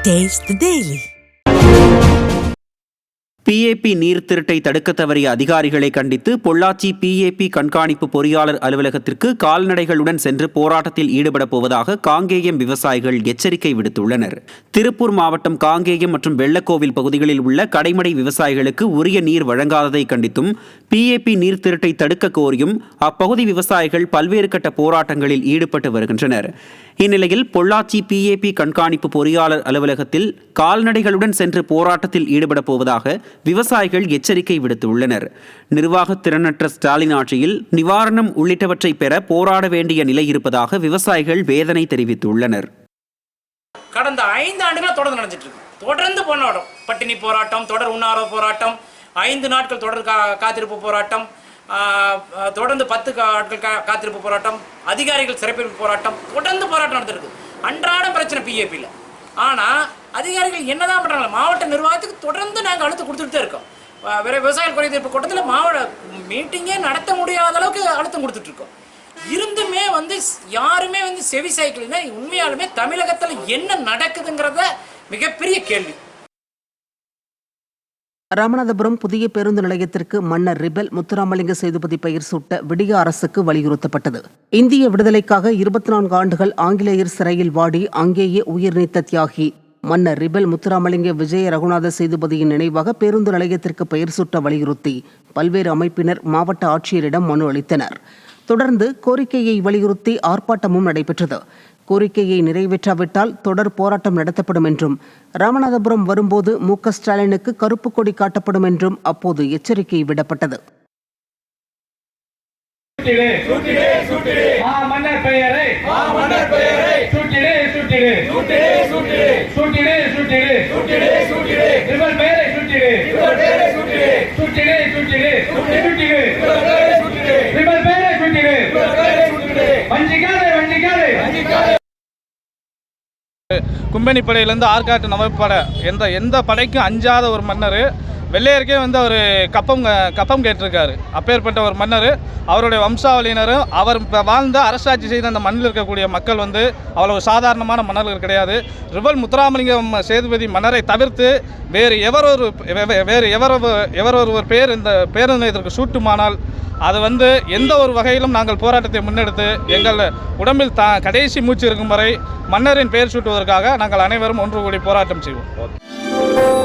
Taste the Daily. PAP நீர் திருட்டை தடுக்க தவறிய அதிகாரிகளை கண்டித்து பொள்ளாச்சி PAP கண்காணிப்பு பொறியாளர் அலுவலகத்திற்கு கால்நடைகளுடன் சென்று போராட்டத்தில் ஈடுபடப் போவதாக காங்கேயம் விவசாயிகள் எச்சரிக்கை விடுத்துள்ளனர். திருப்பூர் மாவட்டம் காங்கேயம் மற்றும் வெள்ளக்கோவில் பகுதிகளில் உள்ள கடைமடை விவசாயிகளுக்கு உரிய நீர் வழங்காததை கண்டித்தும் PAP நீர் திருட்டை தடுக்க கோரியும் அப்பகுதி விவசாயிகள் பல்வேறு கட்ட போராட்டங்களில் ஈடுபட்டு வருகின்றனர். இந்நிலையில் பொள்ளாச்சி PAP கண்காணிப்பு பொறியாளர் அலுவலகத்தில் கால்நடைகளுடன் சென்று போராட்டத்தில் ஈடுபடப் போவதாக விவசாயிகள் எச்சரிக்கை விடுத்துள்ளனர். நிர்வாக திறனற்ற ஸ்டாலின் ஆட்சியில் நிவாரணம் உள்ளிட்டவற்றை பெற போராட வேண்டிய நிலை இருப்பதாக விவசாயிகள் வேதனை தெரிவித்துள்ளனர். கடந்த 5 ஆண்டுகளாக தொடர்ந்து நடந்துட்டு இருக்கு. தொடர்ந்து போராட்டம், பட்டினி போராட்டம், தொடர் உண்ணாவிரத போராட்டம், 5 நாட்கள் தொடர் காத்திருப்பு போராட்டம், தொடர்ந்து 10 நாட்கள் காத்திருப்பு போராட்டம், அதிகாரிகள் சிறப்பிப்பு போராட்டம், தொடர்ந்து போராட்டம் நடந்துருக்கு. அன்றாட பிரச்சனை PAPல. ஆனால் அதிகாரிகள் என்னதான் பண்ணுறாங்க? மாவட்ட நிர்வாகத்துக்கு தொடர்ந்து நாங்கள் அழுத்தம் கொடுத்துட்டு இருக்கோம். வேற விவசாயிகள் குறைதீர்ப்பு கூட்டத்தில் மாவட்ட மீட்டிங்கே நடத்த முடியாத அளவுக்கு அழுத்தம் கொடுத்துட்டு இருக்கோம். இருந்துமே யாருமே செவி சாய்க்கலைன்னா உண்மையாலுமே தமிழகத்தில் என்ன நடக்குதுங்கிறத மிகப்பெரிய கேள்வி. ராமநாதபுரம் புதிய பேருந்து நிலையத்திற்கு மன்னர் ரிபல் முத்துராமலிங்க சேதுபதி பெயர் சூட்ட விடிய அரசுக்கு வலியுறுத்தப்பட்டது. இந்திய விடுதலைக்காக 24 ஆண்டுகள் ஆங்கிலேயர் சிறையில் வாடி அங்கேயே உயிர் நீத்த தியாகி மன்னர் ரிபல் முத்துராமலிங்க விஜய ரகுநாத சேதுபதியின் நினைவாக பேருந்து நிலையத்திற்கு பெயர் சூட்ட வலியுறுத்தி பல்வேறு அமைப்பினர் மாவட்ட ஆட்சியரிடம் மனு அளித்தனர். தொடர்ந்து கோரிக்கையை வலியுறுத்தி ஆர்ப்பாட்டமும் நடைபெற்றது. கோரிக்கையை நிறைவேற்றாவிட்டால் தொடர் போராட்டம் நடத்தப்படும் என்றும் ராமநாதபுரம் வரும்போது MK ஸ்டாலினுக்கு கருப்பு கொடி காட்டப்படும் என்றும் அப்போது எச்சரிக்கை விடப்பட்டது. கும்பனி படையிலேருந்து ஆற்காட்டு நவப்படை எந்த படைக்கும் அஞ்சாத ஒரு மன்னர், வெள்ளையருக்கே அவர் கப்பம் கேட்டிருக்காரு. அப்பேற்பட்ட ஒரு மன்னர், அவருடைய வம்சாவளியினரும் அவர் வாழ்ந்த அரசாட்சி செய்த அந்த மண்ணில் இருக்கக்கூடிய மக்கள் அவ்வளவு சாதாரணமான மன்னர்கள் கிடையாது. ரிபல் முத்துராமலிங்கம் சேதுபதி மன்னரை தவிர்த்து வேறு எவரொரு பேர் இந்த பேருந்து நிலையத்திற்கு சூட்டுமானால் அது எந்த ஒரு வகையிலும் நாங்கள் போராட்டத்தை முன்னெடுத்து எங்கள் உடம்பில் கடைசி மூச்சு இருக்கும் வரை மன்னரின் பெயர் சூட்டுவதற்காக நாங்கள் அனைவரும் ஒன்று கூடி போராட்டம் செய்வோம்.